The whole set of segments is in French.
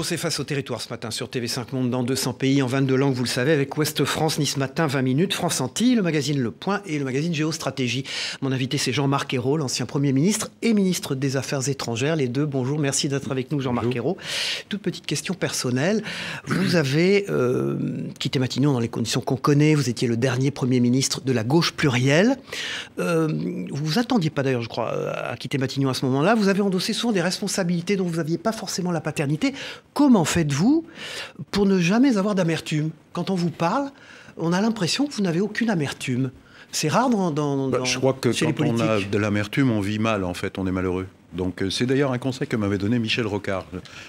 Bonjour, c'est Face au territoire ce matin sur TV5 Monde dans 200 pays en 22 langues, vous le savez, avec Ouest France, Nice Matin, 20 minutes, France Antilles, le magazine Le Point et le magazine Géostratégie. Mon invité, c'est Jean-Marc Ayrault, l'ancien Premier ministre et ministre des Affaires étrangères. Les deux, bonjour, merci d'être avec nous, Jean-Marc Ayrault. Toute petite question personnelle. Vous avez quitté Matignon dans les conditions qu'on connaît. Vous étiez le dernier Premier ministre de la gauche plurielle. Vous vous attendiez pas d'ailleurs, je crois, à quitter Matignon à ce moment-là. Vous avez endossé souvent des responsabilités dont vous n'aviez pas forcément la paternité. Comment faites-vous pour ne jamais avoir d'amertume? Quand on vous parle, on a l'impression que vous n'avez aucune amertume. C'est rare Je crois que quand on a de l'amertume, on vit mal, en fait, on est malheureux. Donc c'est d'ailleurs un conseil que m'avait donné Michel Rocard.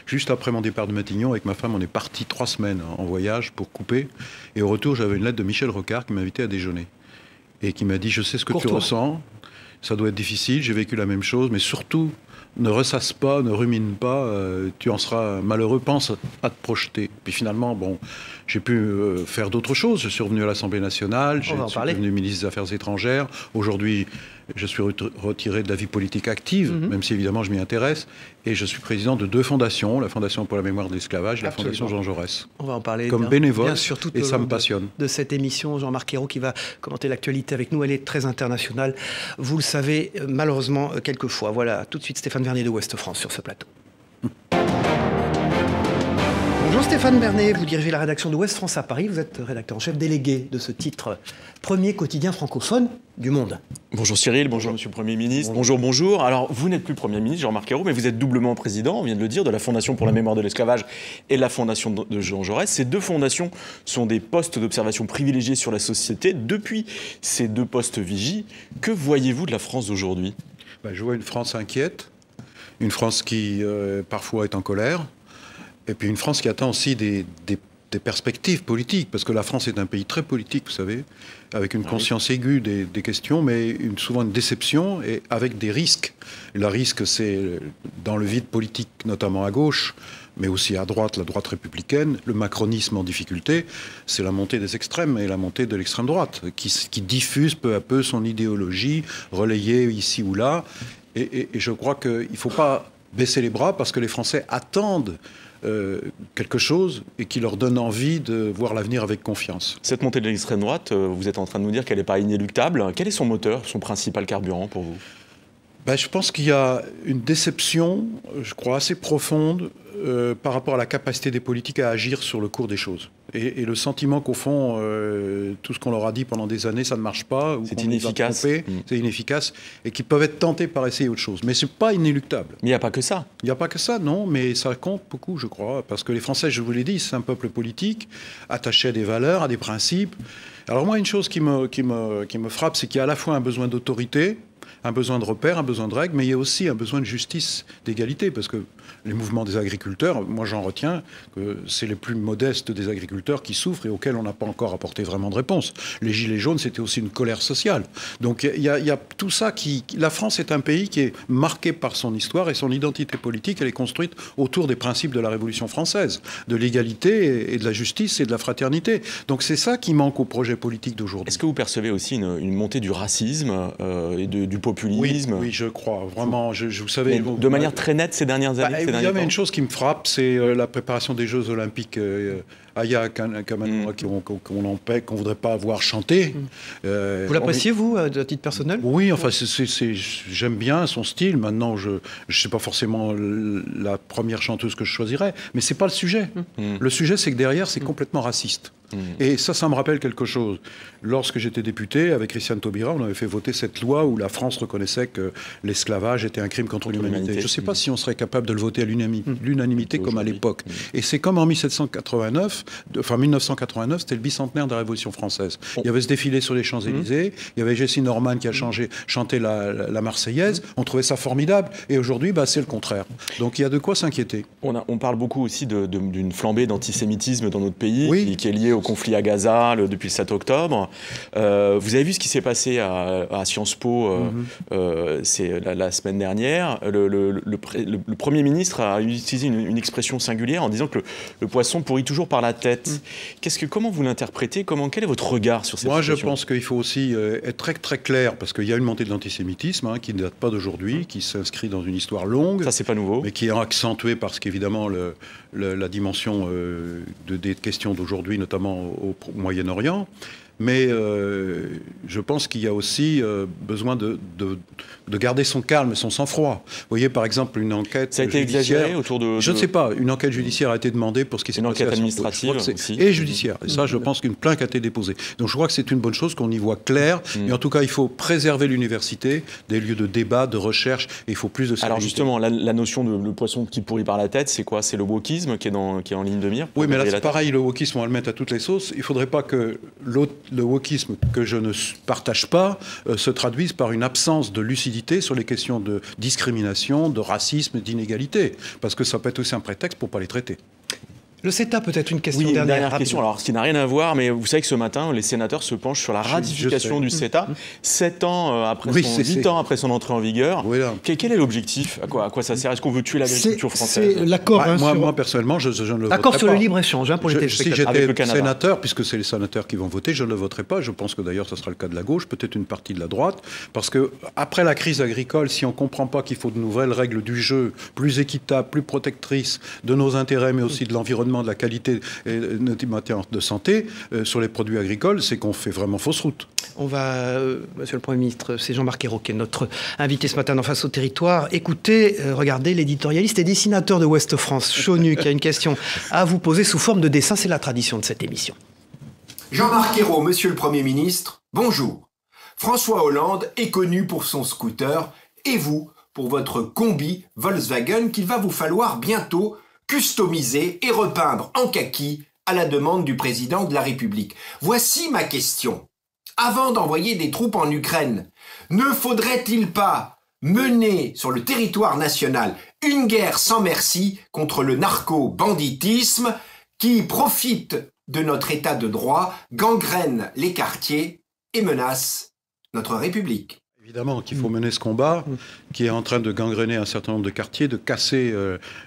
Juste après mon départ de Matignon, avec ma femme, on est parti 3 semaines en voyage pour couper. Et au retour, j'avais une lettre de Michel Rocard qui m'invitait à déjeuner. Et qui m'a dit, je sais ce que tu ressens, ça doit être difficile, j'ai vécu la même chose, mais surtout, ne ressasse pas, ne rumine pas, tu en seras malheureux, pense à te projeter. Puis finalement, bon, j'ai pu faire d'autres choses. Je suis revenu à l'Assemblée nationale, je suis devenu ministre des Affaires étrangères. Aujourd'hui, je suis retiré de la vie politique active, même si évidemment je m'y intéresse. Et je suis président de 2 fondations, la Fondation pour la mémoire de l'esclavage et la Fondation Jean Jaurès. On va en parler comme bénévole, bien sûr, et ça me passionne. De cette émission, Jean-Marc Ayrault qui va commenter l'actualité avec nous, elle est très internationale. Vous le savez, malheureusement, quelquefois. Voilà, tout de suite Stéphane Vernet de Ouest France sur ce plateau. Bonjour Stéphane Vernet, vous dirigez la rédaction de Ouest France à Paris. Vous êtes rédacteur en chef délégué de ce titre, premier quotidien francophone du monde. Bonjour Cyril, bonjour Monsieur le Premier ministre. Bonjour. Alors, vous n'êtes plus Premier ministre, Jean-Marc Ayrault, mais vous êtes doublement président, on vient de le dire, de la Fondation pour la mémoire de l'esclavage et la Fondation de Jean Jaurès. Ces 2 fondations sont des postes d'observation privilégiés sur la société. Depuis ces 2 postes vigis, que voyez-vous de la France d'aujourd'hui? Je vois une France inquiète, une France qui parfois est en colère, et puis une France qui attend aussi des perspectives politiques, parce que la France est un pays très politique, vous savez, avec une conscience aiguë des questions, mais souvent une déception, et avec des risques. Et le risque, c'est dans le vide politique, notamment à gauche, mais aussi à droite, la droite républicaine, le macronisme en difficulté, c'est la montée des extrêmes et la montée de l'extrême droite, qui diffuse peu à peu son idéologie, relayée ici ou là. Et je crois qu'il ne faut pas baisser les bras, parce que les Français attendent quelque chose et qui leur donne envie de voir l'avenir avec confiance. Cette montée de l'extrême droite, vous êtes en train de nous dire qu'elle n'est pas inéluctable. Quel est son moteur, son principal carburant pour vous? Je pense qu'il y a une déception, je crois, assez profonde par rapport à la capacité des politiques à agir sur le cours des choses. Et le sentiment qu'au fond, tout ce qu'on leur a dit pendant des années, ça ne marche pas. C'est inefficace. C'est inefficace. Et qu'ils peuvent être tentés par essayer autre chose. Mais ce n'est pas inéluctable. Mais il n'y a pas que ça. Il n'y a pas que ça, non. Mais ça compte beaucoup, je crois. Parce que les Français, je vous l'ai dit, c'est un peuple politique, attaché à des valeurs, à des principes. Alors moi, une chose qui me frappe, c'est qu'il y a à la fois un besoin d'autorité, un besoin de repères, un besoin de règles, mais il y a aussi un besoin de justice, d'égalité, parce que les mouvements des agriculteurs, moi j'en retiens que c'est les plus modestes des agriculteurs qui souffrent et auxquels on n'a pas encore apporté vraiment de réponse. Les gilets jaunes, c'était aussi une colère sociale. Donc il y a tout ça qui... La France est un pays qui est marqué par son histoire et son identité politique, elle est construite autour des principes de la Révolution française, de l'égalité et de la justice et de la fraternité. Donc c'est ça qui manque au projet politique d'aujourd'hui. Est-ce que vous percevez aussi une montée du racisme et du populisme? Oui, je crois. Vraiment, vous savez... De manière très nette ces dernières années. Il y avait une chose qui me frappe, c'est la préparation des Jeux Olympiques. Aya Kamanoura, qu'on ne voudrait pas voir chanter. Vous l'appréciez, vous, à titre personnel? Oui, enfin, j'aime bien son style. Maintenant, je ne sais pas forcément la première chanteuse que je choisirais, mais ce n'est pas le sujet. Le sujet, c'est que derrière, c'est complètement raciste. Et ça me rappelle quelque chose. Lorsque j'étais député, avec Christiane Taubira, on avait fait voter cette loi où la France reconnaissait que l'esclavage était un crime contre l'humanité. Je ne sais pas si on serait capable de le voter à l'unanimité comme à l'époque. Et c'est comme en 1989, c'était le bicentenaire de la Révolution française. Il y avait ce défilé sur les Champs-Élysées, il y avait Jessie Norman qui a chanté la Marseillaise, on trouvait ça formidable, et aujourd'hui, c'est le contraire. Donc il y a de quoi s'inquiéter. On parle beaucoup aussi d'une flambée d'antisémitisme dans notre pays, qui est liée au conflit à Gaza depuis le 7 octobre. Vous avez vu ce qui s'est passé à Sciences Po c'est la semaine dernière. Le Premier ministre a utilisé une expression singulière en disant que le poisson pourrit toujours par la la tête. Comment vous l'interprétez? Quel est votre regard sur cette situation? Moi, je pense qu'il faut aussi être très, très clair, parce qu'il y a une montée de l'antisémitisme qui ne date pas d'aujourd'hui, qui s'inscrit dans une histoire longue. Ça, c'est pas nouveau. Mais qui est accentuée parce qu'évidemment, la dimension des questions d'aujourd'hui, notamment au Moyen-Orient. Mais je pense qu'il y a aussi besoin de garder son calme, son sang-froid. Vous voyez, par exemple, une enquête ça a été exagéré autour de... Je ne sais pas. Une enquête judiciaire a été demandée pour ce qui s'est passé. Une enquête administrative aussi. Et judiciaire. Et ça, je pense qu'une plainte a été déposée. Donc je crois que c'est une bonne chose qu'on y voit clair. Et en tout cas, il faut préserver l'université, des lieux de débat, de recherche. Et il faut plus de sérénité. Alors justement, la notion de le poisson qui pourrit par la tête, c'est quoi? C'est le wokisme qui est en ligne de mire? Oui, mais là, c'est pareil. Le wokisme, on va le mettre à toutes les sauces. Il ne faudrait pas que le wokisme, que je ne partage pas, se traduise par une absence de lucidité sur les questions de discrimination, de racisme, d'inégalité. Parce que ça peut être aussi un prétexte pour ne pas les traiter. Le CETA, peut-être une question oui, dernière question, alors ce qui n'a rien à voir, mais vous savez que ce matin, les sénateurs se penchent sur la ratification du CETA, 8 ans après son entrée en vigueur. Voilà. Quel est l'objectif? À quoi ça sert? Est-ce qu'on veut tuer l'agriculture française? C'est l'accord. Moi, personnellement, je ne le voterai pas. L'accord sur le libre-échange pour les téléspectateurs. Si j'étais sénateur, puisque c'est les sénateurs qui vont voter, je ne le voterai pas. Je pense que d'ailleurs, ce sera le cas de la gauche, peut-être une partie de la droite. Parce que après la crise agricole, si on ne comprend pas qu'il faut de nouvelles règles du jeu, plus équitables, plus protectrices de nos intérêts, mais aussi de l'environnement, de la qualité et matière de santé sur les produits agricoles, c'est qu'on fait vraiment fausse route. On va, Monsieur le Premier ministre, c'est Jean-Marc Ayrault qui est notre invité ce matin dans Face au Territoire. Écoutez, regardez l'éditorialiste et dessinateur de Ouest France, Chonu, qui a une question à vous poser sous forme de dessin. C'est la tradition de cette émission. Jean-Marc Ayrault, Monsieur le Premier ministre, bonjour. François Hollande est connu pour son scooter et vous pour votre combi Volkswagen qu'il va vous falloir bientôt customiser et repeindre en kaki à la demande du président de la République. Voici ma question. Avant d'envoyer des troupes en Ukraine, ne faudrait-il pas mener sur le territoire national une guerre sans merci contre le narco-banditisme qui profite de notre état de droit, gangrène les quartiers et menace notre République? Évidemment qu'il faut mener ce combat qui est en train de gangréner un certain nombre de quartiers, de casser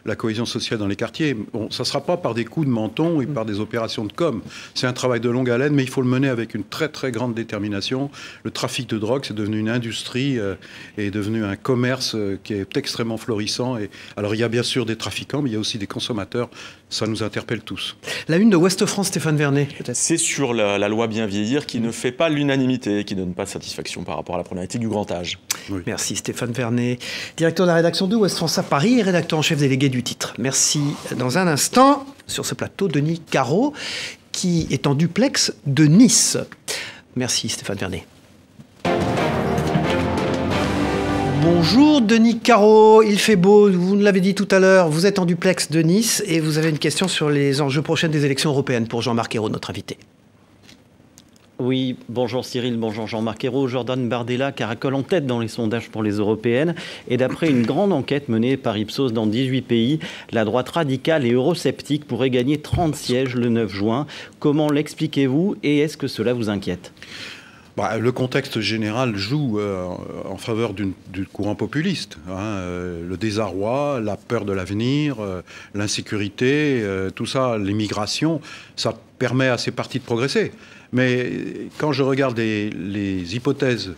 la cohésion sociale dans les quartiers. Bon, ça ne sera pas par des coups de menton et par des opérations de com. C'est un travail de longue haleine, mais il faut le mener avec une très très grande détermination. Le trafic de drogue, c'est devenu une industrie et est devenu un commerce qui est extrêmement florissant. Et, alors il y a bien sûr des trafiquants, mais il y a aussi des consommateurs. Ça nous interpelle tous. La une de Ouest France, Stéphane Vernet, peut-être. C'est sur la loi Bien vieillir qui ne fait pas l'unanimité, qui ne donne pas satisfaction par rapport à la problématique du grand âge. Oui. Merci Stéphane Vernet, directeur de la rédaction de Ouest France à Paris et rédacteur en chef délégué du Titre. Merci. Dans un instant, sur ce plateau, Denis Caro, qui est en duplex de Nice. Merci Stéphane Vernet. Bonjour Denis Caro, il fait beau, vous nous l'avez dit tout à l'heure, vous êtes en duplex de Nice et vous avez une question sur les enjeux prochains des élections européennes pour Jean-Marc Ayrault, notre invité. Oui, bonjour Cyril, bonjour Jean-Marc Ayrault. Jordan Bardella caracole en tête dans les sondages pour les européennes. Et d'après une grande enquête menée par Ipsos dans 18 pays, la droite radicale et eurosceptique pourrait gagner 30 sièges le 9 juin. Comment l'expliquez-vous et est-ce que cela vous inquiète ? Le contexte général joue en faveur du courant populiste. Le désarroi, la peur de l'avenir, l'insécurité, tout ça, l'immigration, ça permet à ces partis de progresser. Mais quand je regarde les hypothèses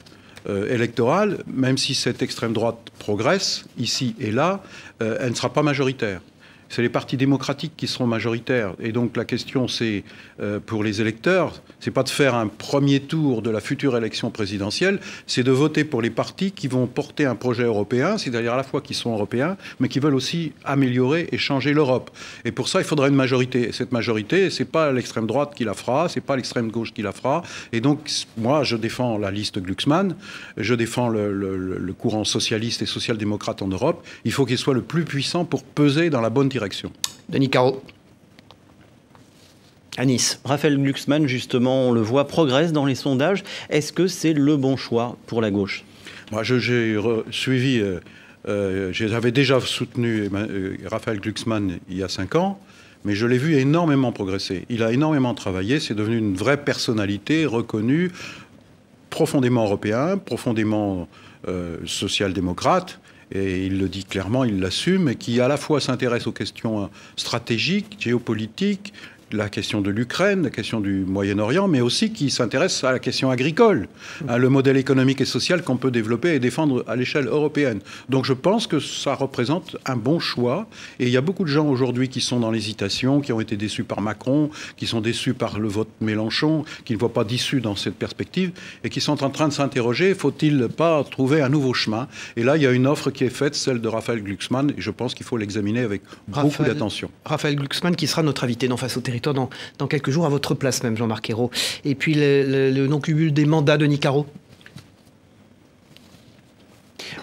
électorales, même si cette extrême droite progresse, ici et là, elle ne sera pas majoritaire. C'est les partis démocratiques qui seront majoritaires. Et donc la question, c'est, pour les électeurs, c'est pas de faire un premier tour de la future élection présidentielle, c'est de voter pour les partis qui vont porter un projet européen, c'est-à-dire à la fois qui sont européens, mais qui veulent aussi améliorer et changer l'Europe. Et pour ça, il faudra une majorité. Et cette majorité, c'est pas l'extrême droite qui la fera, c'est pas l'extrême gauche qui la fera. Et donc, moi, je défends la liste Glucksmann, je défends le courant socialiste et social-démocrate en Europe. Il faut qu'il soit le plus puissant pour peser dans la bonne direction. Denis Caro. À Nice. Raphaël Glucksmann, justement, on le voit, progresse dans les sondages. Est-ce que c'est le bon choix pour la gauche ? Moi, j'ai suivi, j'avais déjà soutenu Raphaël Glucksmann il y a 5 ans, mais je l'ai vu énormément progresser. Il a énormément travaillé, c'est devenu une vraie personnalité reconnue, profondément européen, profondément social-démocrate. Et il le dit clairement, il l'assume, et qui à la fois s'intéresse aux questions stratégiques, géopolitiques, la question de l'Ukraine, la question du Moyen-Orient, mais aussi qui s'intéresse à la question agricole, à le modèle économique et social qu'on peut développer et défendre à l'échelle européenne. Donc je pense que ça représente un bon choix. Et il y a beaucoup de gens aujourd'hui qui sont dans l'hésitation, qui ont été déçus par Macron, qui sont déçus par le vote Mélenchon, qui ne voient pas d'issue dans cette perspective et qui sont en train de s'interroger, faut-il pas trouver un nouveau chemin? Et là, il y a une offre qui est faite, celle de Raphaël Glucksmann, et je pense qu'il faut l'examiner avec beaucoup d'attention. Raphaël Glucksmann qui sera notre invité dans Face au territoire dans quelques jours, à votre place même, Jean-Marc Ayrault. Et puis le non-cumul des mandats de Denis Carreau.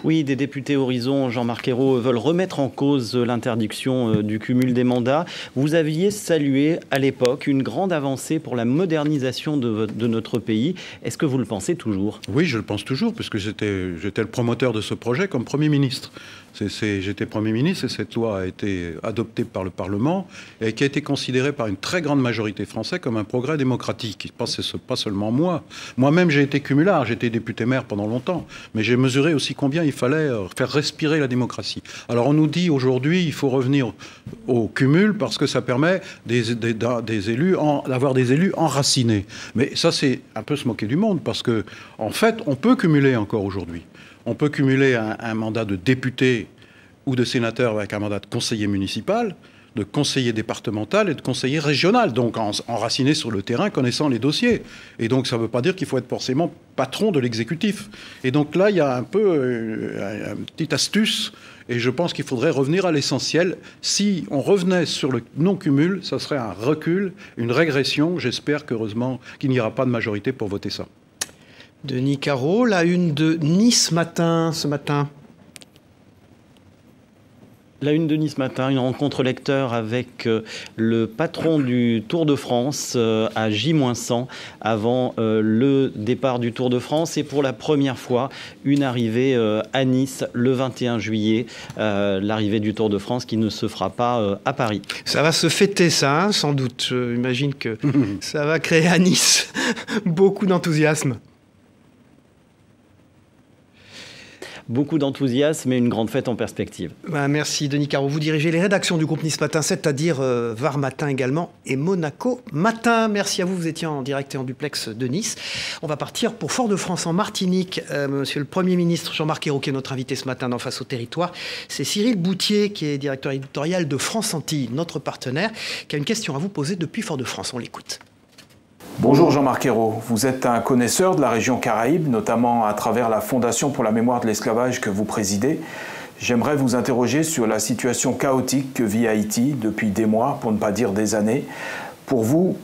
Oui, des députés Horizon, Jean-Marc Ayrault, veulent remettre en cause l'interdiction du cumul des mandats. Vous aviez salué à l'époque une grande avancée pour la modernisation de notre pays. Est-ce que vous le pensez toujours? Oui, je le pense toujours, puisque j'étais le promoteur de ce projet comme Premier ministre. J'étais Premier ministre et cette loi a été adoptée par le Parlement et qui a été considérée par une très grande majorité française comme un progrès démocratique. Pas seulement moi. Moi-même, j'ai été cumulard, j'ai été député-maire pendant longtemps, mais j'ai mesuré aussi combien il fallait faire respirer la démocratie. Alors on nous dit aujourd'hui il faut revenir au cumul parce que ça permet d'avoir des élus enracinés. Mais ça, c'est un peu se moquer du monde parce que, en fait, on peut cumuler encore aujourd'hui. On peut cumuler un mandat de député ou de sénateur avec un mandat de conseiller municipal, de conseiller départemental et de conseiller régional, donc enraciné sur le terrain, connaissant les dossiers. Et donc ça ne veut pas dire qu'il faut être forcément patron de l'exécutif. Et donc là, il y a un peu une petite astuce, et je pense qu'il faudrait revenir à l'essentiel. Si on revenait sur le non-cumul, ça serait un recul, une régression. J'espère qu'heureusement qu'il n'y aura pas de majorité pour voter ça. Denis Carreau, la une de Nice matin, ce matin. La une de Nice matin, une rencontre lecteur avec le patron du Tour de France à J-100 avant le départ du Tour de France. Et pour la première fois, une arrivée à Nice le 21 juillet. L'arrivée du Tour de France qui ne se fera pas à Paris. Ça va se fêter ça, hein, sans doute. J'imagine que ça va créer à Nice beaucoup d'enthousiasme. Beaucoup d'enthousiasme et une grande fête en perspective. Merci Denis Carreau. Vous dirigez les rédactions du groupe Nice Matin, c'est-à-dire Var Matin également et Monaco Matin. Merci à vous, vous étiez en direct et en duplex de Nice. On va partir pour Fort-de-France en Martinique. Monsieur le Premier ministre Jean-Marc Ayrault qui est notre invité ce matin dans Face au territoire. C'est Cyril Boutier qui est directeur éditorial de France Antilles, notre partenaire, qui a une question à vous poser depuis Fort-de-France. On l'écoute. Bonjour Jean-Marc Ayrault, vous êtes un connaisseur de la région Caraïbe, notamment à travers la Fondation pour la mémoire de l'esclavage que vous présidez. J'aimerais vous interroger sur la situation chaotique que vit Haïti depuis des mois, pour ne pas dire des années. Pour vous,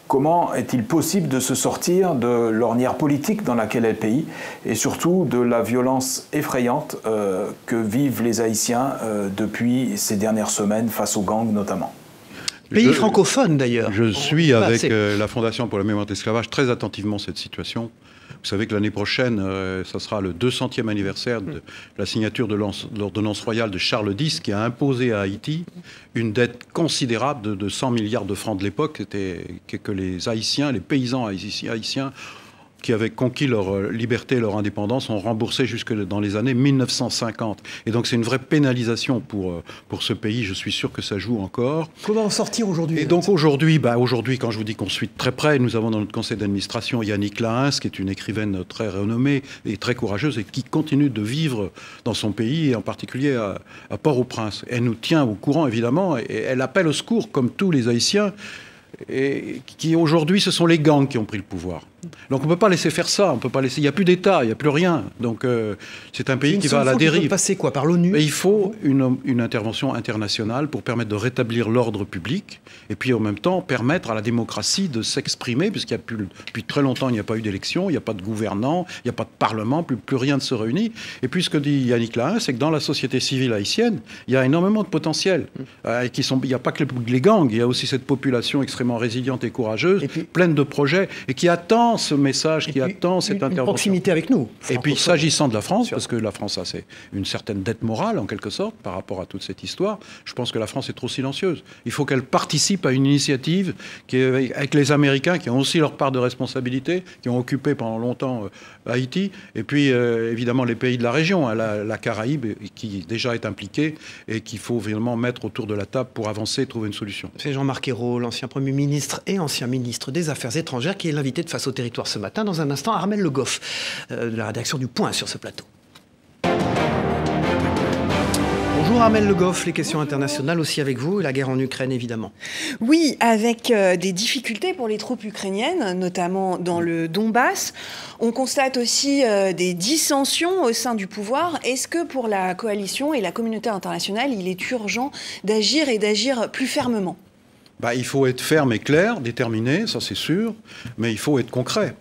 comment est-il possible de se sortir de l'ornière politique dans laquelle est le pays et surtout de la violence effrayante que vivent les Haïtiens depuis ces dernières semaines face aux gangs notamment ? Pays francophone d'ailleurs. Je suis avec la Fondation pour la mémoire de l'esclavage très attentivement cette situation. Vous savez que l'année prochaine, ça sera le 200e anniversaire de la signature de l'ordonnance royale de Charles X qui a imposé à Haïti une dette considérable de 100 milliards de francs de l'époque. C'était que les Haïtiens, les paysans haïtiens qui avaient conquis leur liberté et leur indépendance ont remboursé jusque dans les années 1950. Et donc c'est une vraie pénalisation pour ce pays. Je suis sûr que ça joue encore. Comment en sortir aujourd'hui? Et donc aujourd'hui, quand je vous dis qu'on suit de très près, nous avons dans notre conseil d'administration Yannick Lahens, qui est une écrivaine très renommée et très courageuse et qui continue de vivre dans son pays, et en particulier à Port-au-Prince. Elle nous tient au courant, évidemment, et elle appelle au secours, comme tous les Haïtiens, et qui aujourd'hui, ce sont les gangs qui ont pris le pouvoir. Donc on ne peut pas laisser faire ça, on peut pas laisser. Il n'y a plus d'État, il n'y a plus rien. Donc c'est un pays qui va à la dérive. Il faut passer quoi, par l'ONU? Il faut une intervention internationale pour permettre de rétablir l'ordre public et puis en même temps permettre à la démocratie de s'exprimer, puisqu'il y a depuis très longtemps il n'y a pas eu d'élection, il n'y a pas de gouvernants, il n'y a pas de parlement, plus rien ne se réunit. Et puis ce que dit Yannick Lahens, c'est que dans la société civile haïtienne, il y a énormément de potentiel. Il n'y a pas que les gangs, il y a aussi cette population extrêmement résiliente et courageuse, pleine de projets et qui attend ce message, qui attend cette intervention. Une proximité avec nous. Et puis, s'agissant de la France, parce que la France a une certaine dette morale, en quelque sorte, par rapport à toute cette histoire, je pense que la France est trop silencieuse. Il faut qu'elle participe à une initiative qui est avec les Américains, qui ont aussi leur part de responsabilité, qui ont occupé pendant longtemps Haïti, et puis, évidemment, les pays de la région, hein, la Caraïbe, qui déjà est impliquée, et qu'il faut vraiment mettre autour de la table pour avancer et trouver une solution. C'est Jean-Marc Ayrault, l'ancien Premier ministre et ancien ministre des Affaires étrangères, qui est l'invité de Face au territoire ce matin. Dans un instant, Armel Le Goff, de la rédaction du Point sur ce plateau. Bonjour Armel Le Goff, les questions internationales aussi avec vous, et la guerre en Ukraine évidemment. Oui, avec des difficultés pour les troupes ukrainiennes, notamment dans le Donbass. On constate aussi des dissensions au sein du pouvoir. Est-ce que pour la coalition et la communauté internationale, il est urgent d'agir et d'agir plus fermement ? Il faut être ferme et clair, déterminé, ça c'est sûr, mais il faut être concret.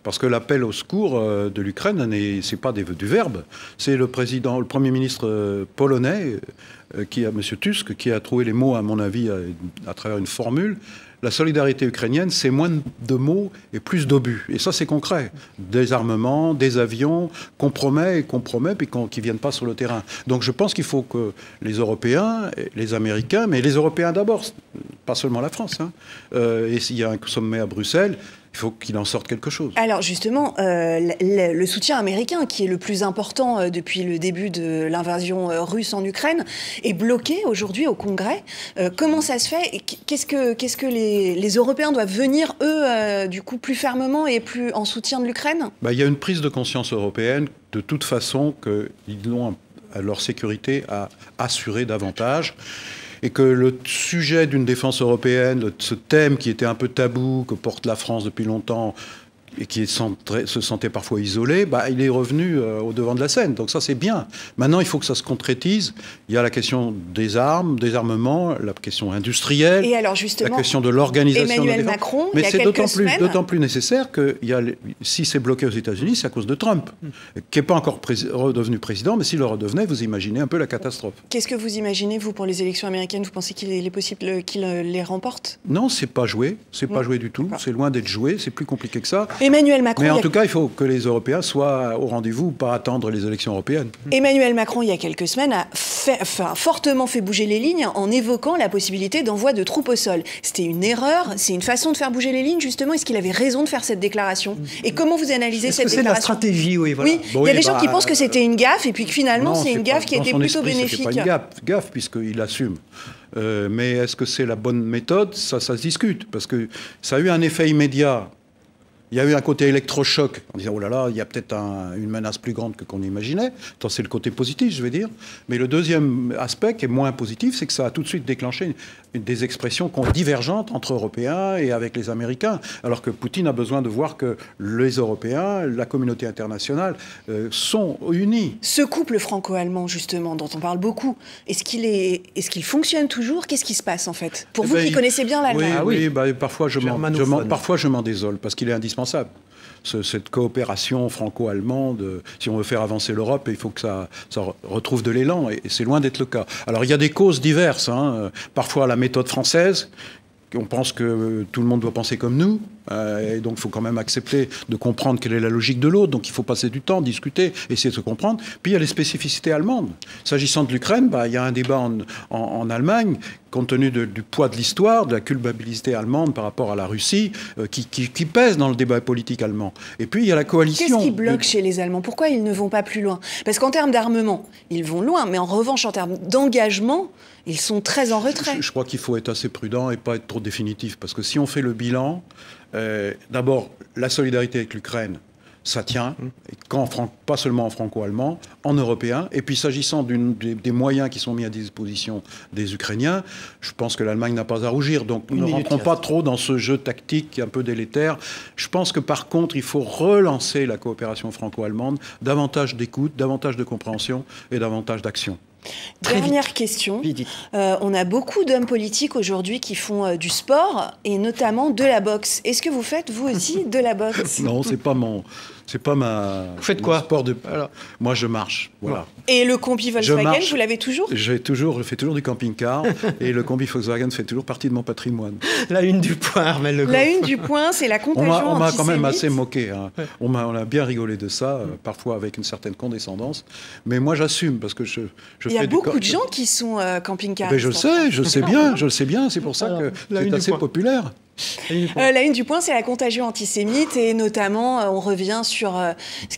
Parce que l'appel au secours de l'Ukraine, c'est pas du verbe. C'est le Premier ministre polonais, M. Tusk, qui a trouvé les mots, à mon avis, à travers une formule. La solidarité ukrainienne, c'est moins de mots et plus d'obus. Et ça, c'est concret. Des armements, des avions, compromet, puis qui ne viennent pas sur le terrain. Donc je pense qu'il faut que les Européens, les Américains, mais les Européens d'abord, pas seulement la France, et s'il y a un sommet à Bruxelles, il faut qu'il en sorte quelque chose. Alors justement, le soutien américain, qui est le plus important depuis le début de l'invasion russe en Ukraine, est bloqué aujourd'hui au Congrès. Comment ça se fait ? Qu'est-ce que les Européens doivent venir, eux, du coup, plus fermement et plus en soutien de l'Ukraine ? Il y a une prise de conscience européenne, de toute façon, qu'ils ont leur sécurité à assurer davantage. Et que le sujet d'une défense européenne, ce thème qui était un peu tabou, que porte la France depuis longtemps, et qui se sentait parfois isolé, il est revenu au devant de la scène. Donc ça, c'est bien. Maintenant, il faut que ça se concrétise. Il y a la question des armes, des armements, la question industrielle, et alors justement, la question de l'organisation Emmanuel de la défense. Macron, mais c'est d'autant plus nécessaire que si c'est bloqué aux États-Unis, c'est à cause de Trump, qui n'est pas encore redevenu président, mais s'il le redevenait, vous imaginez un peu la catastrophe. Qu'est-ce que vous imaginez, vous, pour les élections américaines ? Vous pensez qu'il est possible qu'il les remporte ? Non, c'est pas joué. C'est pas joué du tout. C'est loin d'être joué. C'est plus compliqué que ça. Emmanuel Macron, mais en tout cas, il faut que les Européens soient au rendez-vous, pas attendre les élections européennes. Emmanuel Macron, il y a quelques semaines, a fortement fait bouger les lignes en évoquant la possibilité d'envoi de troupes au sol. C'était une erreur, c'est une façon de faire bouger les lignes, justement. Est-ce qu'il avait raison de faire cette déclaration ? Et comment vous analysez cette déclaration ? C'est la stratégie, oui. Voilà. Oui, il y a des gens qui pensent que c'était une gaffe, et puis que finalement, c'est une gaffe qui était plutôt bénéfique. C'est pas une gaffe, puisqu'il assume. Mais est-ce que c'est la bonne méthode ? Ça se discute, parce que ça a eu un effet immédiat. Il y a eu un côté électrochoc, en disant, oh là là, il y a peut-être une menace plus grande que qu'on imaginait. C'est le côté positif, je vais dire. Mais le deuxième aspect, qui est moins positif, c'est que ça a tout de suite déclenché des expressions divergentes entre Européens et avec les Américains. Alors que Poutine a besoin de voir que les Européens, la communauté internationale, sont unis. Ce couple franco-allemand, justement, dont on parle beaucoup, est-ce qu'il fonctionne toujours ? Qu'est-ce qui se passe, en fait ? Pour vous qui connaissez bien l'Allemagne. Oui, parfois je m'en désole, parce qu'il est indispensable. Cette coopération franco-allemande, si on veut faire avancer l'Europe, il faut que ça retrouve de l'élan, et c'est loin d'être le cas. Alors il y a des causes diverses, parfois la méthode française, on pense que tout le monde doit penser comme nous, et donc il faut quand même accepter de comprendre quelle est la logique de l'autre, donc il faut passer du temps, discuter, essayer de se comprendre. Puis il y a les spécificités allemandes. S'agissant de l'Ukraine, il y a un débat en Allemagne, compte tenu du poids de l'histoire, de la culpabilité allemande par rapport à la Russie, qui pèse dans le débat politique allemand. Et puis il y a la coalition. Qu'est-ce qui bloque chez les Allemands ? Pourquoi ils ne vont pas plus loin ? Parce qu'en termes d'armement, ils vont loin, mais en revanche, en termes d'engagement, ils sont très en retrait. Je crois qu'il faut être assez prudent et pas être trop définitif. Parce que si on fait le bilan, d'abord, la solidarité avec l'Ukraine, ça tient, et pas seulement en franco-allemand, en européen. Et puis s'agissant des moyens qui sont mis à disposition des Ukrainiens, je pense que l'Allemagne n'a pas à rougir. Donc ne rentrons pas trop dans ce jeu tactique un peu délétère. Je pense que par contre, il faut relancer la coopération franco-allemande, davantage d'écoute, davantage de compréhension et davantage d'action. Dernière question. On a beaucoup d'hommes politiques aujourd'hui qui font du sport et notamment de la boxe. Est-ce que vous faites, vous aussi, de la boxe ? Non, c'est pas ma... Vous faites quoi ? Sport de... Moi, je marche, voilà. Et le combi Volkswagen, vous l'avez toujours ? Je fais toujours du camping-car et le combi Volkswagen fait toujours partie de mon patrimoine. La une du Point, Armel Le Goff. La une du Point, c'est la contagion on m'a quand même antisémite. assez moqué. On a bien rigolé de ça, parfois avec une certaine condescendance. Mais moi, j'assume, parce que je Il y a beaucoup de gens qui sont camping-caristes. Je le sais bien, c'est pour ça que c'est assez populaire. La une du point, c'est la contagion antisémite et notamment on revient sur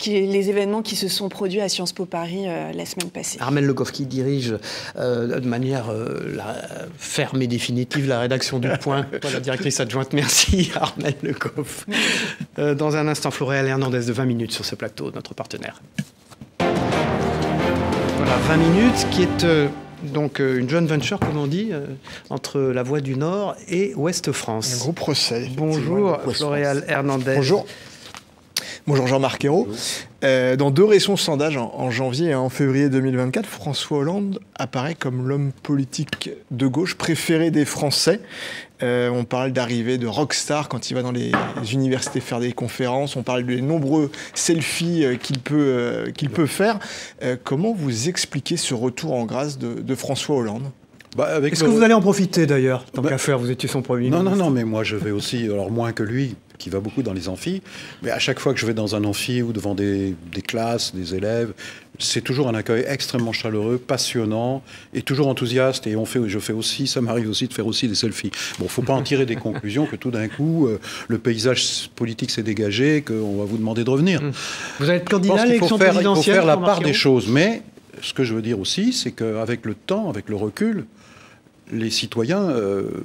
les événements qui se sont produits à Sciences Po Paris la semaine passée. Armelle Le Goff qui dirige de manière ferme et définitive la rédaction du point. La directrice adjointe, merci Armelle Le Goff. Dans un instant, Floréal Hernandez de 20 minutes sur ce plateau, notre partenaire. Voilà, 20 minutes qui est... donc une joint venture, comme on dit, entre la Voix du Nord et Ouest France. Un gros procès. Bonjour Floréal Hernandez. Bonjour. Bonjour Jean-Marc Ayrault. Dans 2 récents sondages en janvier et en février 2024, François Hollande apparaît comme l'homme politique de gauche préféré des Français. On parle d'arrivée de rockstar quand il va dans les universités faire des conférences. On parle des nombreux selfies qu'il peut faire. Comment vous expliquez ce retour en grâce de François Hollande ? Est-ce que vous allez en profiter d'ailleurs, tant qu'à faire, vous étiez son premier ministre? Non, mais moi je vais aussi, alors moins que lui, qui va beaucoup dans les amphis, mais à chaque fois que je vais dans un amphi ou devant des classes, des élèves, c'est toujours un accueil extrêmement chaleureux, passionnant et toujours enthousiaste. Et ça m'arrive aussi de faire aussi des selfies. Bon, faut pas en tirer des conclusions que tout d'un coup, le paysage politique s'est dégagé, qu'on va vous demander de revenir. Vous allez être candidat à l'élection présidentielle. Il faut faire la part des choses, mais ce que je veux dire aussi, c'est qu'avec le temps, avec le recul, les citoyens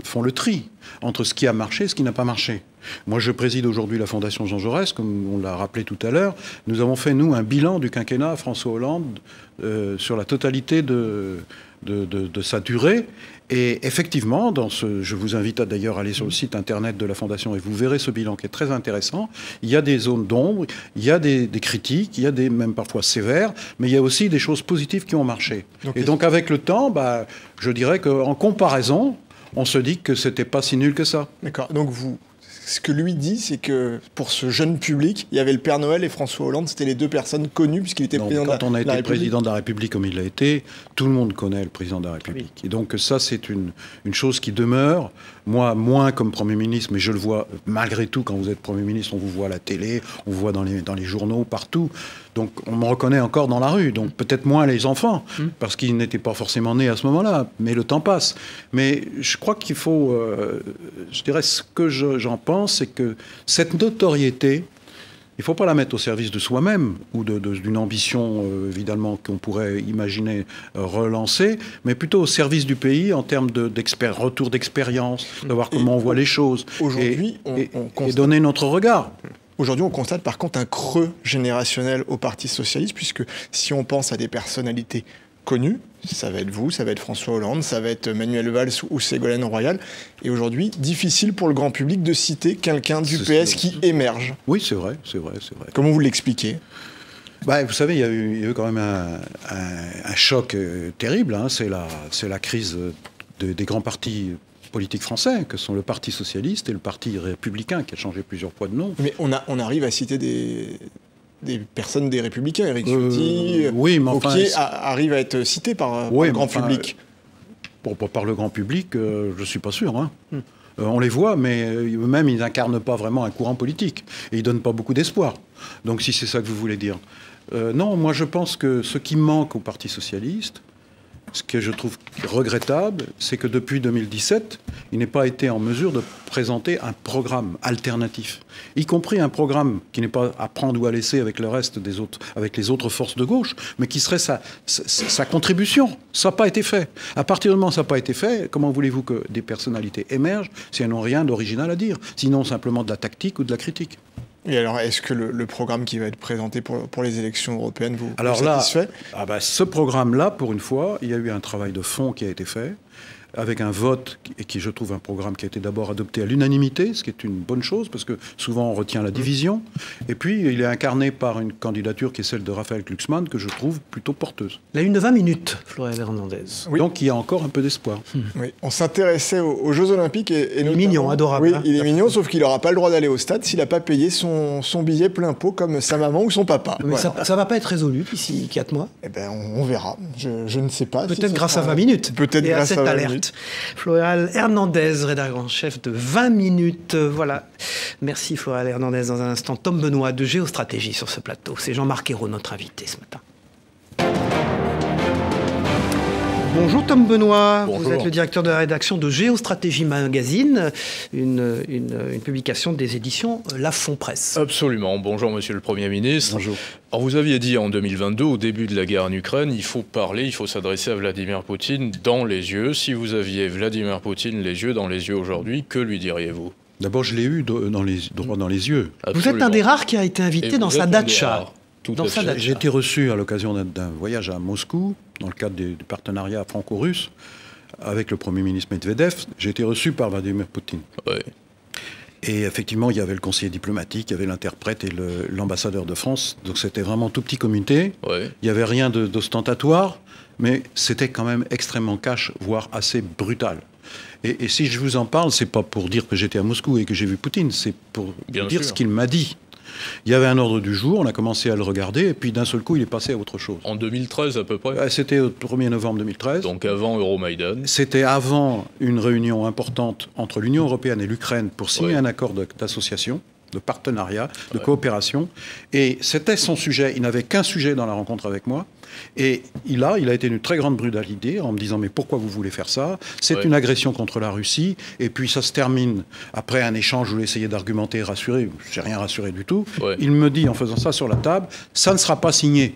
font le tri entre ce qui a marché et ce qui n'a pas marché. Moi, je préside aujourd'hui la Fondation Jean Jaurès, comme on l'a rappelé tout à l'heure. Nous avons fait, nous, un bilan du quinquennat François Hollande sur la totalité de sa durée. Et effectivement, je vous invite d'ailleurs à aller sur le site internet de la Fondation et vous verrez ce bilan qui est très intéressant. Il y a des zones d'ombre, il y a des critiques, il y a même parfois sévères, mais il y a aussi des choses positives qui ont marché. Donc avec le temps, je dirais qu'en comparaison, on se dit que c'était pas si nul que ça. D'accord. Donc ce que lui dit, c'est que pour ce jeune public, il y avait le Père Noël et François Hollande, c'était les 2 personnes connues puisqu'il était président de la République. Quand on a été président de la République comme il l'a été, tout le monde connaît le président de la République. Oui. Et donc ça, c'est une chose qui demeure. Moi, moins comme Premier ministre, mais je le vois malgré tout, quand vous êtes Premier ministre, on vous voit à la télé, on vous voit dans les journaux, partout. Donc on me reconnaît encore dans la rue. Donc peut-être moins les enfants, parce qu'ils n'étaient pas forcément nés à ce moment-là. Mais le temps passe. Mais je crois qu'il faut... je dirais ce que j'en pense, c'est que cette notoriété, il ne faut pas la mettre au service de soi-même ou d'une ambition, évidemment, qu'on pourrait imaginer relancer, mais plutôt au service du pays en termes retour d'expérience, de voir comment on voit les choses. Aujourd'hui, et donner notre regard. Aujourd'hui, on constate par contre un creux générationnel au Parti socialiste, puisque si on pense à des personnalités connues, ça va être vous, ça va être François Hollande, ça va être Manuel Valls ou Ségolène Royal. Et aujourd'hui, difficile pour le grand public de citer quelqu'un du PS qui émerge. Oui, c'est vrai. Comment vous l'expliquez ? Vous savez, il y a eu quand même un choc terrible. Hein. C'est la crise des grands partis politiques français, que sont le Parti socialiste et le Parti républicain, qui a changé plusieurs fois de nom. Mais on arrive à citer des personnes des Républicains, Éric Ciotti, Wauquiez arrive à être cité par le grand public. Par le grand public, je ne suis pas sûr. Hein. On les voit, mais eux-mêmes, ils n'incarnent pas vraiment un courant politique. Et ils ne donnent pas beaucoup d'espoir. Donc si c'est ça que vous voulez dire. Non, moi je pense que ce qui manque au Parti socialiste, ce que je trouve regrettable, c'est que depuis 2017, il n'ait pas été en mesure de présenter un programme alternatif, y compris un programme qui n'est pas à prendre ou à laisser avec le reste avec les autres forces de gauche, mais qui serait sa contribution. Ça n'a pas été fait. À partir du moment où ça n'a pas été fait, comment voulez-vous que des personnalités émergent si elles n'ont rien d'original à dire, sinon simplement de la tactique ou de la critique? Et alors, est-ce que le programme qui va être présenté pour les élections européennes vous satisfait ? Alors ce programme-là, pour une fois, il y a eu un travail de fond qui a été fait, avec un vote, et qui, je trouve, un programme qui a été d'abord adopté à l'unanimité, ce qui est une bonne chose, parce que souvent on retient la division. Et puis, il est incarné par une candidature qui est celle de Raphaël Glucksmann, que je trouve plutôt porteuse. La une de 20 minutes, Floréal Hernandez. Oui. Donc, il y a encore un peu d'espoir. Oui. On s'intéressait aux Jeux Olympiques et il est mignon, adorable. Oui, il est mignon, sauf qu'il n'aura pas le droit d'aller au stade s'il n'a pas payé son billet plein pot comme sa maman ou son papa. Mais ça ne va pas être résolu d'ici 4 mois. Eh ben, on verra. Je ne sais pas. Peut-être grâce à 20 minutes. Peut-être grâce à 20 alerte. Minutes. Floréal Hernandez, rédacteur en chef de 20 minutes. Voilà. Merci Floréal Hernandez. Dans un instant, Tom Benoît de Géostratégie sur ce plateau. C'est Jean-Marc Ayrault, notre invité ce matin. Bonjour Tom Benoît, Bonjour. Vous êtes le directeur de la rédaction de Géostratégie Magazine, une publication des éditions Lafon Presse. Absolument. Bonjour Monsieur le Premier ministre. Bonjour. Alors vous aviez dit en 2022, au début de la guerre en Ukraine, il faut parler, il faut s'adresser à Vladimir Poutine dans les yeux. Si vous aviez Vladimir Poutine les yeux dans les yeux aujourd'hui, que lui diriez-vous? D'abord, je l'ai eu droit dans les yeux. Vous êtes un des rares qui a été invité dans sa datcha. J'ai été reçu à l'occasion d'un voyage à Moscou, dans le cadre du partenariat franco-russe, avec le Premier ministre Medvedev. J'ai été reçu par Vladimir Poutine. Ouais. Et effectivement, il y avait le conseiller diplomatique, il y avait l'interprète et l'ambassadeur de France. Donc c'était vraiment tout petit comité. Ouais. Il n'y avait rien d'ostentatoire, mais c'était quand même extrêmement cash, voire assez brutal. Et si je vous en parle, c'est pas pour dire que j'étais à Moscou et que j'ai vu Poutine, c'est pour dire ce qu'il m'a dit. Il y avait un ordre du jour, on a commencé à le regarder, et puis d'un seul coup, il est passé à autre chose. En 2013 à peu près? C'était au 1er novembre 2013. Donc avant Euromaïdan. C'était avant une réunion importante entre l'Union européenne et l'Ukraine pour signer un accord d'association, de partenariat, de coopération. Et c'était son sujet. Il n'avait qu'un sujet dans la rencontre avec moi. Et il a été d'une très grande brutalité en me disant « Mais pourquoi vous voulez faire ça ? C'est une agression contre la Russie. » Et puis ça se termine après un échange où il essayait d'argumenter et rassurer. Je n'ai rien rassuré du tout. Il me dit en faisant ça sur la table « Ça ne sera pas signé. »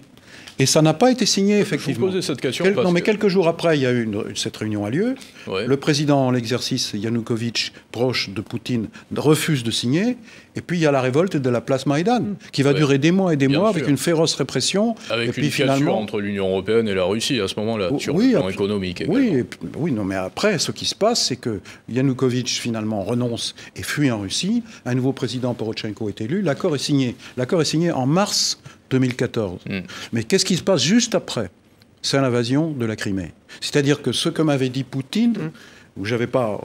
Et ça n'a pas été signé, effectivement. Je vous posais cette question mais quelques jours après, il y a eu cette réunion a lieu. Le président en l'exercice, Yanukovych, proche de Poutine, refuse de signer. Et puis il y a la révolte de la place Maïdan, qui va durer des mois et des mois, avec une féroce répression. Avec et puis une cassure entre l'Union européenne et la Russie à ce moment-là, sur le plan économique également. Oui, non, mais après, ce qui se passe, c'est que Yanukovych, finalement, renonce et fuit en Russie. Un nouveau président, Porochenko, est élu. L'accord est signé. L'accord est signé en mars 2014. Mais qu'est-ce qui se passe juste après? C'est l'invasion de la Crimée. C'est-à-dire que ce que m'avait dit Poutine, où je n'avais pas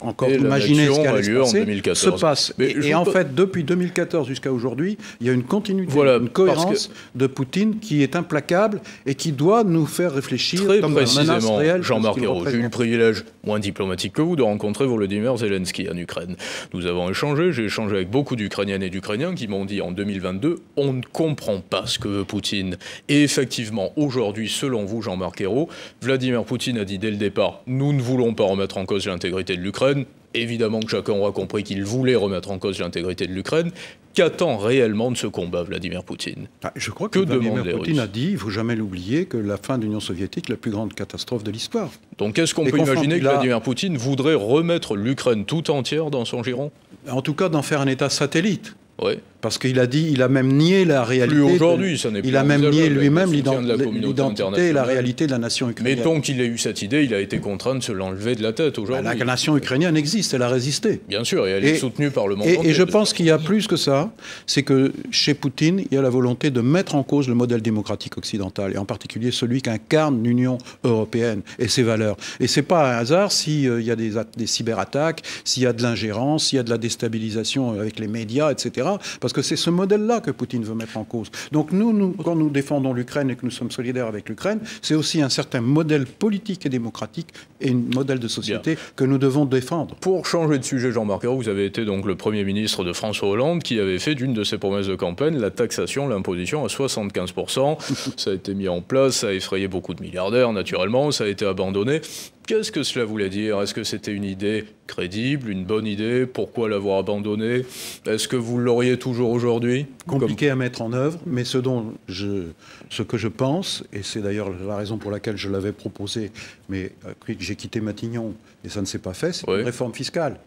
encore imaginé ce qu'allait se passer, se passe. Et en fait, depuis 2014 jusqu'à aujourd'hui, il y a une continuité, une cohérence de Poutine qui est implacable et qui doit nous faire réfléchir très comme une menace réelle. Jean-Marc Ayrault, j'ai eu le privilège, moins diplomatique que vous, de rencontrer Volodymyr Zelensky en Ukraine. Nous avons échangé, j'ai échangé avec beaucoup d'Ukrainiennes et d'Ukrainiens qui m'ont dit en 2022, on ne comprend pas ce que veut Poutine. Et effectivement, aujourd'hui, selon vous, Jean-Marc Ayrault, Vladimir Poutine a dit dès le départ, nous ne voulons pas remettre en cause l'intégrité de l'Ukraine. Évidemment que chacun aura compris qu'il voulait remettre en cause l'intégrité de l'Ukraine. Qu'attend réellement de ce combat Vladimir Poutine? Je crois que Vladimir Poutine a dit, il ne faut jamais l'oublier, que la fin de l'Union soviétique est la plus grande catastrophe de l'histoire. Donc est-ce qu'on peut imaginer que Vladimir Poutine voudrait remettre l'Ukraine tout entière dans son giron? En tout cas, d'en faire un État satellite. Oui. Parce qu'il a dit, il a même nié la réalité. Plus aujourd'hui, ça n'est plus. Il a même nié lui-même l'identité et la réalité de la nation ukrainienne. Mettons qu'il ait eu cette idée, il a été contraint de se l'enlever de la tête aujourd'hui. La nation ukrainienne existe, elle a résisté. Bien sûr, et elle est soutenue par le monde entier. Et je pense qu'il y a plus que ça, c'est que chez Poutine, il y a la volonté de mettre en cause le modèle démocratique occidental, et en particulier celui qu'incarne l'Union européenne et ses valeurs. Et c'est pas un hasard s'il y a des cyberattaques, s'il y a de l'ingérence, s'il y a de la déstabilisation avec les médias, etc. Parce que c'est ce modèle-là que Poutine veut mettre en cause. Donc nous, quand nous défendons l'Ukraine et que nous sommes solidaires avec l'Ukraine, c'est aussi un certain modèle politique et démocratique et un modèle de société que nous devons défendre. Pour changer de sujet, Jean-Marc Ayrault, vous avez été donc le Premier ministre de François Hollande qui avait fait d'une de ses promesses de campagne la taxation, l'imposition à 75%. Ça a été mis en place, ça a effrayé beaucoup de milliardaires, naturellement, ça a été abandonné. Qu'est-ce que cela voulait dire? Est-ce que c'était une idée crédible, une bonne idée? Pourquoi l'avoir abandonnée? Est-ce que vous l'auriez toujours aujourd'hui? Compliqué à mettre en œuvre, mais ce que je pense, et c'est d'ailleurs la raison pour laquelle je l'avais proposé, mais j'ai quitté Matignon et ça ne s'est pas fait, c'est une réforme fiscale.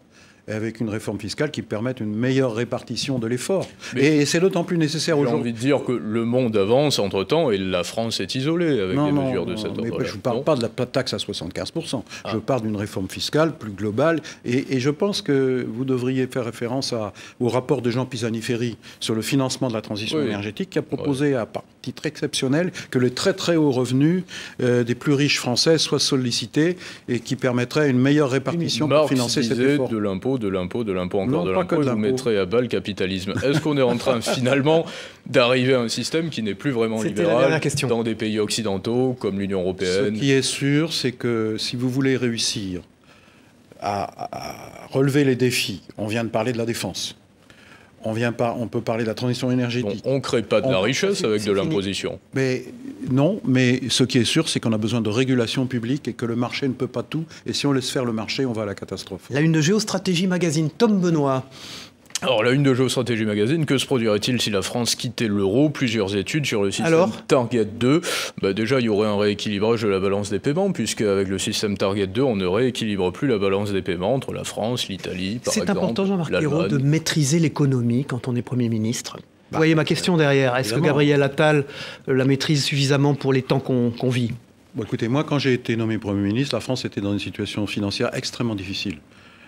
Et avec une réforme fiscale qui permette une meilleure répartition de l'effort. Et c'est d'autant plus nécessaire aujourd'hui. J'ai envie de dire que le monde avance entre-temps et la France est isolée avec des mesures de cette ordre-là. Je ne parle pas de la taxe à 75%. Je parle d'une réforme fiscale plus globale. Et je pense que vous devriez faire référence au rapport de Jean Pisani-Ferry sur le financement de la transition énergétique qui a proposé à titre exceptionnel que les très très hauts revenus des plus riches français soient sollicités et qui permettrait une meilleure répartition pour financer cet effort. De l'impôt, encore de l'impôt, vous mettrez à bas le capitalisme. Est-ce qu'on est en train finalement d'arriver à un système qui n'est plus vraiment libéral dans des pays occidentaux comme l'Union européenne? Ce qui est sûr, c'est que si vous voulez réussir à relever les défis, on vient de parler de la défense, on peut parler de la transition énergétique. On ne crée pas de la richesse avec de l'imposition. Mais Non, mais ce qui est sûr, c'est qu'on a besoin de régulation publique et que le marché ne peut pas tout. Et si on laisse faire le marché, on va à la catastrophe. La une de Géostratégie Magazine, Tom Benoît. Alors, la une de Géostratégie Magazine, que se produirait-il si la France quittait l'euro? Plusieurs études sur le système Target 2. Déjà, il y aurait un rééquilibrage de la balance des paiements, puisque avec le système Target 2, on ne rééquilibre plus la balance des paiements entre la France, l'Italie, par exemple. C'est important, Jean-Marc Ayrault, de maîtriser l'économie quand on est Premier ministre. Vous voyez ma question derrière. Est-ce que Gabriel Attal la maîtrise suffisamment pour les temps qu'on vit? Bon, écoutez, moi, quand j'ai été nommé Premier ministre, la France était dans une situation financière extrêmement difficile.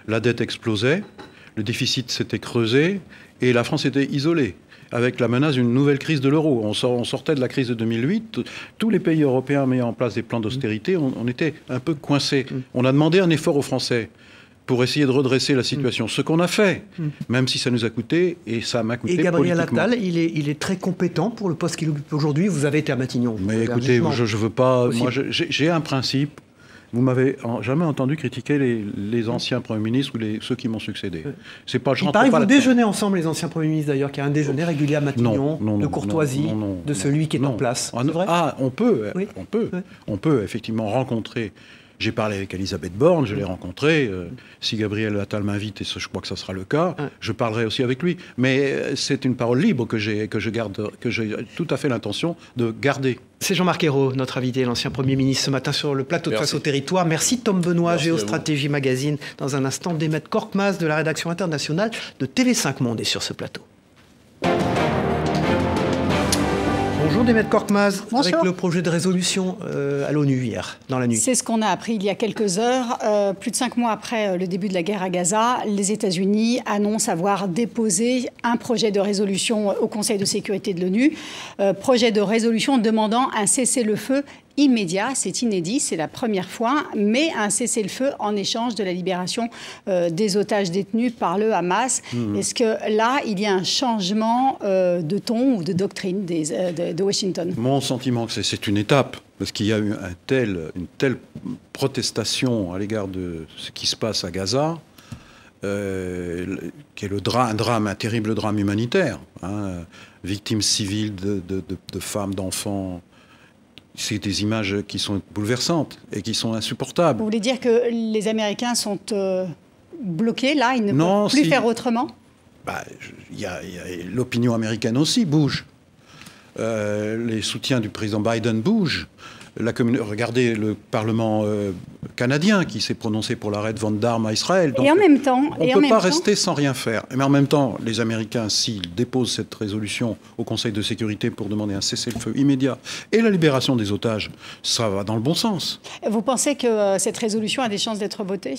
La dette explosait. Le déficit s'était creusé et la France était isolée, avec la menace d'une nouvelle crise de l'euro. On sortait de la crise de 2008, tous les pays européens mettaient en place des plans d'austérité, on était un peu coincés. On a demandé un effort aux Français pour essayer de redresser la situation. Ce qu'on a fait, même si ça nous a coûté, et ça m'a coûté politiquement. Et Gabriel Attal, il est très compétent pour le poste qu'il occupe aujourd'hui. Vous avez été à Matignon. Mais écoutez, je veux pas... Moi, j'ai un principe. Vous m'avez jamais entendu critiquer les anciens premiers ministres ou ceux qui m'ont succédé. C'est pas. Il paraît que vous déjeunez ensemble, les anciens premiers ministres d'ailleurs, qu'il y a un déjeuner régulier à Matignon, de courtoisie, de celui qui est en place. C'est vrai ? On peut effectivement rencontrer. J'ai parlé avec Elisabeth Borne, je l'ai rencontrée. Si Gabriel Attal m'invite, et je crois que ça sera le cas, je parlerai aussi avec lui. Mais c'est une parole libre que j'ai tout à fait l'intention de garder. C'est Jean-Marc Ayrault, notre invité, l'ancien Premier ministre, ce matin sur le plateau de Face au Territoire. Merci Tom Benoît, Géostratégie Magazine. Dans un instant, Demet Korkmaz de la rédaction internationale de TV5 Monde est sur ce plateau. Bonjour Demet Korkmaz, avec le projet de résolution à l'ONU hier, dans la nuit. C'est ce qu'on a appris il y a quelques heures. Plus de 5 mois après le début de la guerre à Gaza, les États-Unis annoncent avoir déposé un projet de résolution au Conseil de sécurité de l'ONU. Projet de résolution demandant un cessez-le-feu immédiat, c'est inédit, c'est la première fois, mais un cessez-le-feu en échange de la libération des otages détenus par le Hamas. Est-ce que là, il y a un changement de ton ou de doctrine de Washington? Mon sentiment, c'est une étape, parce qu'il y a eu une telle protestation à l'égard de ce qui se passe à Gaza, qui est un terrible drame humanitaire, victimes civiles de femmes, d'enfants. C'est des images qui sont bouleversantes et qui sont insupportables. Vous voulez dire que les Américains sont bloqués, là, ils ne peuvent plus faire autrement? L'opinion américaine aussi bouge. Les soutiens du président Biden bougent. Regardez le Parlement canadien qui s'est prononcé pour l'arrêt de vente d'armes à Israël. Donc, et en même temps, on ne peut pas rester sans rien faire. Mais en même temps, les Américains, s'ils déposent cette résolution au Conseil de sécurité pour demander un cessez-le-feu immédiat et la libération des otages, ça va dans le bon sens. Vous pensez que cette résolution a des chances d'être votée?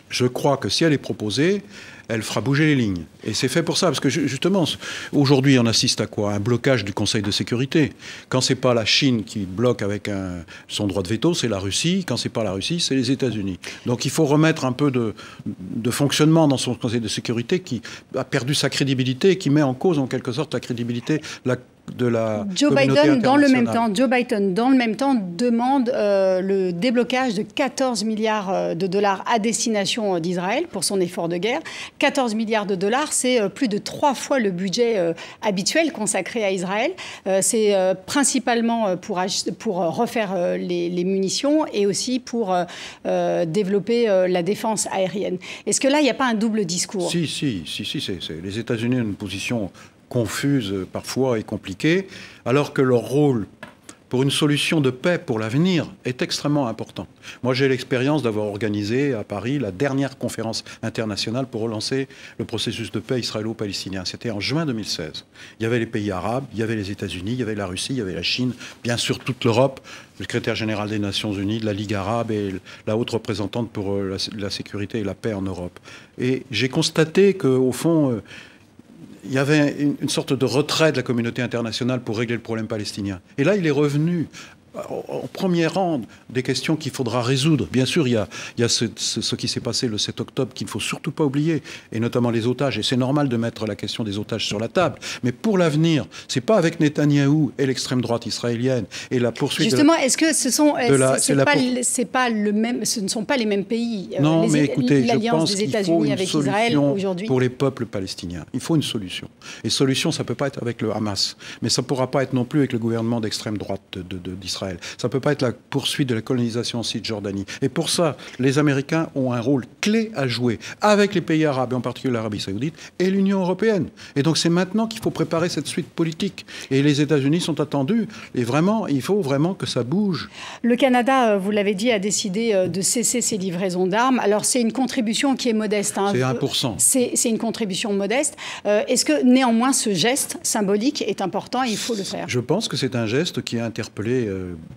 Je crois que si elle est proposée, elle fera bouger les lignes. Et c'est fait pour ça, parce que justement, aujourd'hui, on assiste à quoi? Un blocage du Conseil de sécurité. Quand c'est pas la Chine qui bloque avec son droit de veto, c'est la Russie. Quand c'est pas la Russie, c'est les États-Unis. Donc il faut remettre un peu de fonctionnement dans son Conseil de sécurité qui a perdu sa crédibilité et qui met en cause, en quelque sorte, la crédibilité de la Joe Biden, dans le même temps, demande le déblocage de 14 milliards de dollars à destination d'Israël pour son effort de guerre. 14 milliards de dollars, c'est plus de 3 fois le budget habituel consacré à Israël. C'est principalement pour refaire les munitions et aussi pour développer la défense aérienne. Est-ce que là, il n'y a pas un double discours? Si. Les États-Unis ont une position confuse parfois et compliquée, alors que leur rôle pour une solution de paix pour l'avenir est extrêmement important. Moi, j'ai l'expérience d'avoir organisé à Paris la dernière conférence internationale pour relancer le processus de paix israélo-palestinien. C'était en juin 2016. Il y avait les pays arabes, il y avait les États-Unis, il y avait la Russie, il y avait la Chine, bien sûr toute l'Europe, le secrétaire général des Nations Unies, de la Ligue arabe et la haute représentante pour la sécurité et la paix en Europe. Et j'ai constaté qu'au fond, il y avait une sorte de retrait de la communauté internationale pour régler le problème palestinien. Et là, il est revenu en premier rang des questions qu'il faudra résoudre. Bien sûr, il y a ce qui s'est passé le 7 octobre qu'il ne faut surtout pas oublier, et notamment les otages. Et c'est normal de mettre la question des otages sur la table. Mais pour l'avenir, c'est pas avec Netanyahou et l'extrême droite israélienne et la poursuite. Justement, est-ce que ce ne sont pas les mêmes pays? Non, mais écoutez, je pense des qu'il faut États-Unis une avec Israël aujourd'hui pour les peuples palestiniens. Il faut une solution. Et solution, ça peut pas être avec le Hamas, mais ça pourra pas être non plus avec le gouvernement d'extrême droite d'Israël. Ça peut pas être la poursuite de la colonisation en Cisjordanie. Et pour ça, les Américains ont un rôle clé à jouer avec les pays arabes, et en particulier l'Arabie saoudite, et l'Union européenne. Et donc c'est maintenant qu'il faut préparer cette suite politique. Et les États-Unis sont attendus. Et vraiment, il faut vraiment que ça bouge. Le Canada, vous l'avez dit, a décidé de cesser ses livraisons d'armes. Alors c'est une contribution qui est modeste. Hein. C'est 1%. C'est une contribution modeste. Est-ce que néanmoins ce geste symbolique est important et il faut le faire? Je pense que c'est un geste qui a interpellé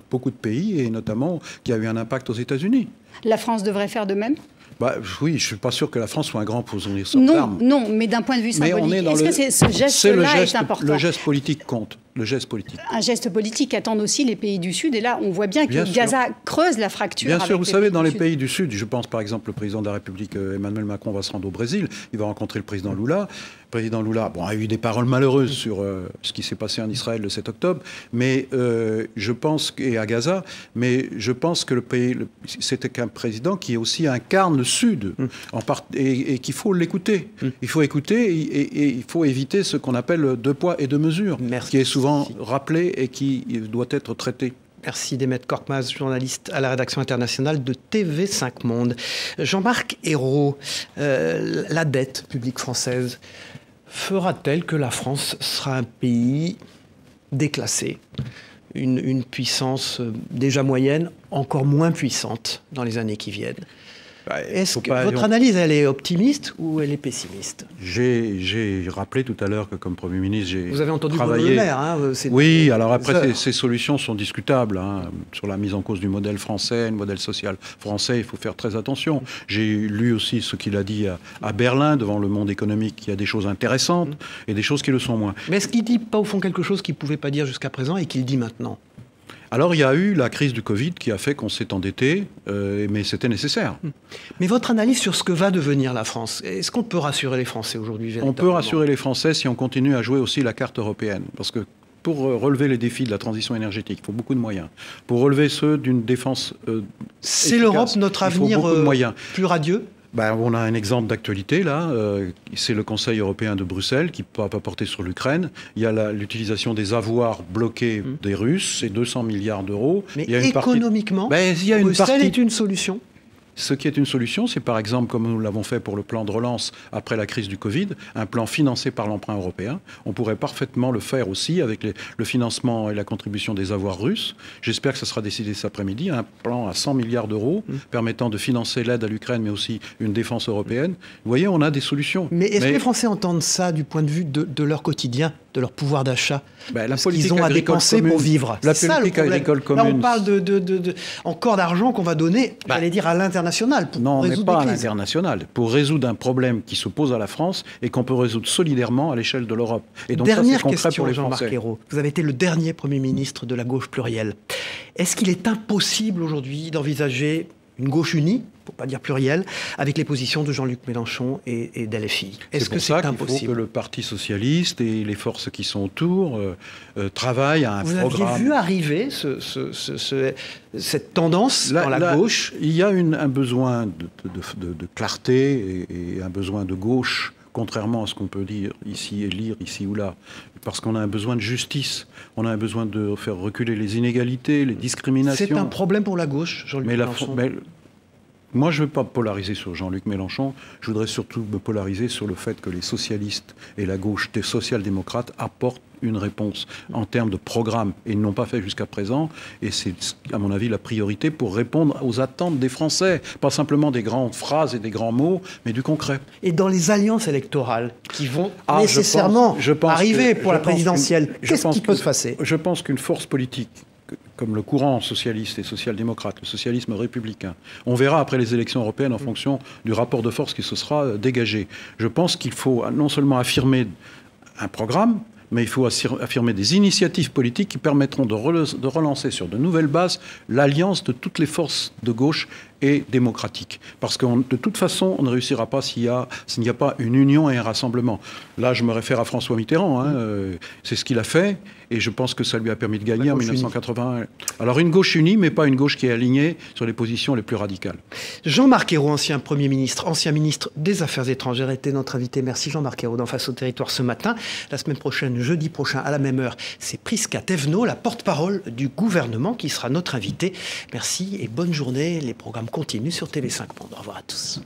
beaucoup de pays et notamment qui a eu un impact aux États-Unis. La France devrait faire de même? Oui, je ne suis pas sûr que la France soit un grand fournisseur d'armes. Non, mais d'un point de vue symbolique, est-ce que ce geste-là est important? Le geste politique compte. Le geste politique. Un geste politique qu'attendent aussi les pays du Sud. Et là, on voit bien que Gaza creuse la fracture. Bien sûr, vous savez, dans les pays du Sud, je pense par exemple le président de la République, Emmanuel Macron, va se rendre au Brésil. Il va rencontrer le président Lula. Le président Lula a eu des paroles malheureuses sur ce qui s'est passé en Israël le 7 octobre. Mais je pense, et à Gaza, mais je pense que le pays, c'était un président qui aussi incarne le Sud. Et qu'il faut l'écouter. Il faut écouter et il faut éviter ce qu'on appelle deux poids et deux mesures. Merci. Qui est souvent rappelé et qui doit être traité. Merci Demet Korkmaz, journaliste à la rédaction internationale de TV5 Monde. Jean-Marc Ayrault, la dette publique française fera-t-elle que la France sera un pays déclassé, une puissance déjà moyenne, encore moins puissante dans les années qui viennent? Est-ce que votre analyse, elle est optimiste ou elle est pessimiste? J'ai rappelé tout à l'heure que comme Premier ministre, j'ai travaillé... Vous avez entendu Bruno Le Maire, hein, oui, alors après, ces solutions sont discutables. Hein, sur la mise en cause du modèle français, le modèle social français, il faut faire très attention. J'ai lu aussi ce qu'il a dit à Berlin, devant le monde économique, qu'il y a des choses intéressantes et des choses qui le sont moins. Mais est-ce qu'il dit pas au fond quelque chose qu'il ne pouvait pas dire jusqu'à présent et qu'il dit maintenant? Alors, il y a eu la crise du Covid qui a fait qu'on s'est endetté, mais c'était nécessaire. Mais votre analyse sur ce que va devenir la France, est-ce qu'on peut rassurer les Français aujourd'hui? On peut rassurer les Français si on continue à jouer aussi la carte européenne. Parce que pour relever les défis de la transition énergétique, il faut beaucoup de moyens. Pour relever ceux d'une défense c'est l'Europe notre avenir plus radieux? On a un exemple d'actualité, là. C'est le Conseil européen de Bruxelles qui va pas porter sur l'Ukraine. Il y a l'utilisation des avoirs bloqués des Russes, c'est 200 milliards d'euros. Mais économiquement, Bruxelles est une solution? Ce qui est une solution, c'est par exemple, comme nous l'avons fait pour le plan de relance après la crise du Covid, un plan financé par l'emprunt européen. On pourrait parfaitement le faire aussi avec le financement et la contribution des avoirs russes. J'espère que ça sera décidé cet après-midi. Un plan à 100 milliards d'euros permettant de financer l'aide à l'Ukraine, mais aussi une défense européenne. Vous voyez, on a des solutions. Mais est-ce que les Français entendent ça du point de vue de leur quotidien, de leur pouvoir d'achat? La politique ont à dépenser pour vivre. La politique agricole commune. Là, on parle encore d'argent qu'on va donner, j'allais dire, à l'international. Non, on n'est pas à l'international. Pour résoudre un problème qui se pose à la France et qu'on peut résoudre solidairement à l'échelle de l'Europe. Et donc, dernière ça, c'est concret question, pour les Jean-Marc Français. Ayrault. Vous avez été le dernier Premier ministre de la gauche plurielle. Est-ce qu'il est impossible aujourd'hui d'envisager une gauche unie, pour ne pas dire plurielle, avec les positions de Jean-Luc Mélenchon et d'LFI? Est-ce que c'est impossible? Il faut que le Parti socialiste et les forces qui sont autour travaillent à un programme. Vous aviez vu arriver cette tendance dans la gauche? Il y a un besoin de clarté et un besoin de gauche, contrairement à ce qu'on peut dire ici et lire ici ou là, parce qu'on a un besoin de justice, on a un besoin de faire reculer les inégalités, les discriminations. C'est un problème pour la gauche, Jean-Luc Mélenchon? Moi, je ne veux pas polariser sur Jean-Luc Mélenchon. Je voudrais surtout me polariser sur le fait que les socialistes et la gauche des social-démocrates apportent une réponse en termes de programme et ils ne l'ont pas fait jusqu'à présent. Et c'est, à mon avis, la priorité pour répondre aux attentes des Français. Pas simplement des grandes phrases et des grands mots, mais du concret. Et dans les alliances électorales qui vont nécessairement arriver pour la présidentielle, qu'est-ce qui peut se passer? Je pense qu'une force politique comme le courant socialiste et social-démocrate, le socialisme républicain. On verra après les élections européennes en fonction du rapport de force qui se sera dégagé. Je pense qu'il faut non seulement affirmer un programme, mais il faut affirmer des initiatives politiques qui permettront de relancer sur de nouvelles bases l'alliance de toutes les forces de gauche et démocratiques. Parce que de toute façon, on ne réussira pas s'il n'y a pas une union et un rassemblement. Là, je me réfère à François Mitterrand. C'est ce qu'il a fait, et je pense que ça lui a permis de gagner en 1981. Alors une gauche unie, mais pas une gauche qui est alignée sur les positions les plus radicales. Jean-Marc Ayrault, ancien Premier ministre, ancien ministre des Affaires étrangères, était notre invité. Merci Jean-Marc Ayrault d'en Face au territoire ce matin. La semaine prochaine, jeudi prochain, à la même heure, c'est Prisca Thévenot, la porte-parole du gouvernement, qui sera notre invité. Merci et bonne journée. Les programmes continuent sur TV5 Monde. Au revoir à tous.